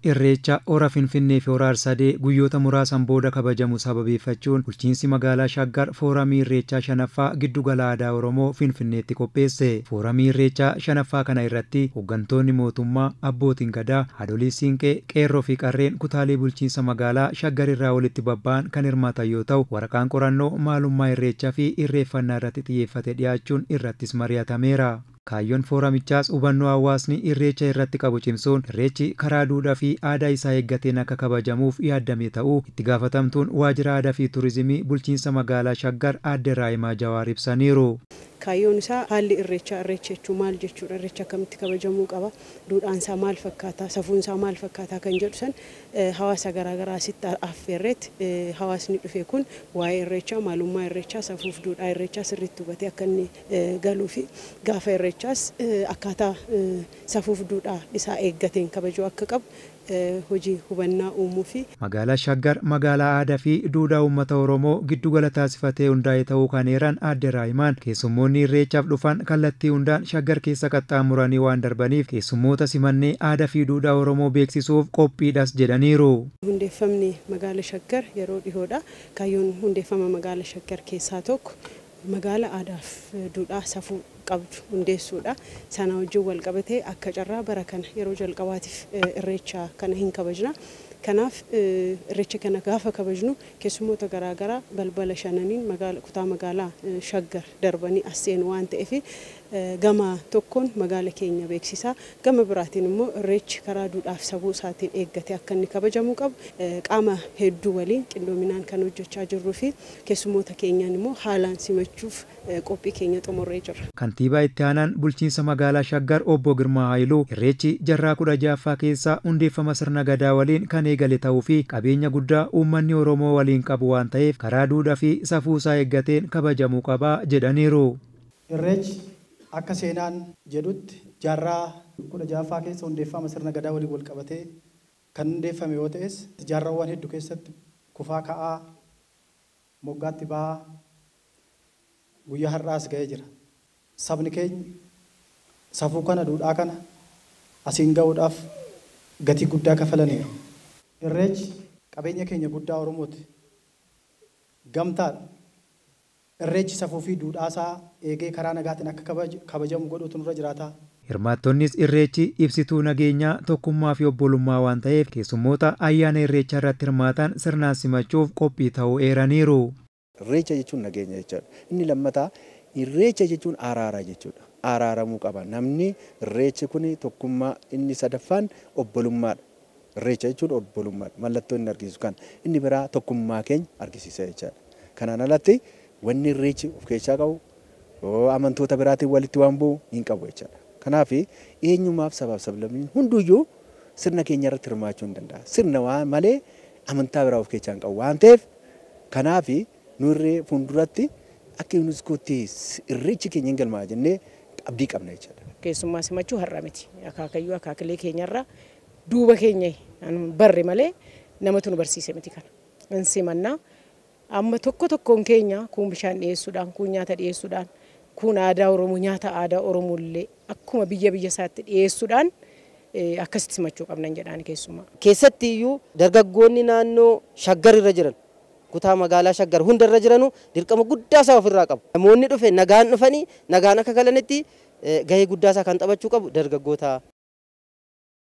Irreecha ora Finfinnee fi hora Arsadee guyyoota muraasan booda kabajamu sababeeffachuun bulchiinsi magaalaa Shaggar fooramii Irreechaa shanaffaa giddugala aadaa Oromoo Finfinneetti qopheesse. Fooramii Irreechaa shanaffaa kana irratti hooggantoonni mootummaa, abbootiin gadaa, haadholii siinqee, qeerroo fi qarreen kutaalee bulchiinsa magaalaa Shaggar irraa walitti babba'an kan hirmaatan yoo ta'u, waraqaan qorannoo maalummaa Irreechaa fi irreeffannaa irratti xiyyeeffate dhiyaachuun irrattis mari'atameera. Kaayyoon fooramichaas hubannoo hawaasni Irreecha irratti qabu cimsuun Irreechi karaa duudhaa fi aadaa isaa eeggateen akka kabajamuuf yaadame ta'uu itti gaafatamtuun waajjira aadaa fi turizimii bulchiinsa magaalaa Shaggar Aadde Raayimaa Jawaar ibsaniiru. Kaayyoon isaa haalli irreecha jechuun maal jechuudha? Irreecha akkamitti kabajamuu qaba? Duudhaan isaa maal fakkaata? Safuun isaa maal fakkaata? Kan jedhu san hawaasa garaagaraa asitti affeerreet hawaasni dhufe kun waa'ee irreechaa, maalummaa irreechaa, safuuf duudhaa irreechaa sirriitti hubatee akka inni galuu fi gaafa irreechaas akkaataa safuuf duudhaa isaa eeggateen kabajuu akka qabu hojii hubannaa uumuu fi magaalaa Shaggar magaalaa aadaa fi duudhaa uummata Oromoo giddugala taasifatee hundaa'e ta'uu kan eeran Aadde Raayimaan keessummoonni Irreechaaf dhufan kallattii hundaan Shaggar keessa qaxxaamuranii waan darbaniif keessummoota simannee aadaa fi duudhaa Oromoo beeksisuuf qophiidhas jedhaniiru. Hundeeffamni magaalaa Shaggar yeroo dhihoodha. Kaayyoon hundeeffama magaalaa Shaggar keessaa tokko magaalaa aadaa fi duudhaa safuu qabdu hundeessuudha. Sana wajjin wal qabatee akka carraa bara kana yeroo jalqabaatiif irreecha kana hin kabajna. Kanaaf irreecha kana gaafa kabajnu keessummoota garaagaraa balbala shananiin kutaa magaalaa Shaggar darbanii as seenu waan ta'eef gama tokkoon magaala keenya beeksisaa, gama biraatiin immoo irreechi karaa duudhaaf sabuu isaatiin eeggatee akka inni kabajamuu qabu qaama hedduu waliin qindoominaan kan hojjechaa jirruu fi keessummoota keenyaan immoo haalaan simachuuf qophii keenya xumurree jirra. Kantiibaa itti aanaan bulchiinsa magaalaa Shaggar obbo Girmaa Haayiluu Irreechi jaarraa 16ffaa keessa hundeeffama sirna gadaa waliin kan eegale ta'uu fi qabeenya guddaa uummanni Oromoo waliin qabu waan ta'eef karaa duudhaa fi safuu isaa eeggateen kabajamuu qaba jedhaniiru. Irreechi akka seenaan jedhutti jaarraa 16ffaa keessa hundeeffama sirna gadaa waliin wal qabatee kan hundeeffame yoo ta'es jaarraawwan hedduu keessatti kufaa ka'aa moggaatti ba'aa guyyaa har'aas ga'ee jira. Sabni keenya safuu kana duudhaa kana asiin ga'uudhaaf gatii guddaa kafalaniiru. Irreechi qabeenya keenya guddaa Oromooti. Gamtaadha. Irreechi safuu fi duudhaasaa eegee karaa nagaatiin akka kabajamu godhuutu nurra jiraata. Hirmaattonnis Irreechi ibsituu nageenyaa, tokkummaa fi obbolummaa waan ta'eef keessummoota ayyaana Irreecha irratti hirmaatan sirnaan simachuuf qophii ta'uu eeraniiru. Irreecha jechuun nageenya jechuudha. Inni lammataa Irreecha jechuun araara jechuudha. Araaramuu qaba. Namni Irreechi kun tokkummaa, inni sadaffaan obbolummaadha. Irreecha jechuun obbolummaadha. Mallattoo inni argisiisu kan inni biraa tokkummaa keenya argisiisa jechuudha. Kanaan alatti wanni Irreechi of keessaa qabu amantoota biraatiin walitti waan bu'u hin qabu jechuudha. Kanaaf eenyumaaf sabaaf sablammiin hunduyyuu sirna keenya irratti hirmaachuu hin danda'a. Sirna waan malee amantaa biraa of keessaa hin qabu waan ta'eef kanaaf nurree fuulduratti akka yuuniskootti irreechi keenya hin galmaa jennee abdii qabna jechuudha. Keessummaa simachuu har'a miti. Akaakayyuu akaakilee keenyarraa duuba keenya barre malee namatu nu barsiise miti kana. Insimannaa amma tokkoon keenya kun bishaan dhiyeessuudhaan, kun nyaata dhiyeessuudhaan, kun aadaa Oromoo nyaata aadaa Oromoollee akkuma biyya isaatti dhiyeessuudhaan akkasitti simachuu qabnan jedhaan keessummaa. Keessatti iyyuu dargaggoonni naannoo Shaggar irra jiran kutaa magaalaa Shaggar hunda irra jiranu dirqama guddaa isaa ofirraa qabu. Namoonni dhufe nagaan dhufanii nagaan akka galanitti gahee guddaa isaa kan taphachuu qabu dargaggoota.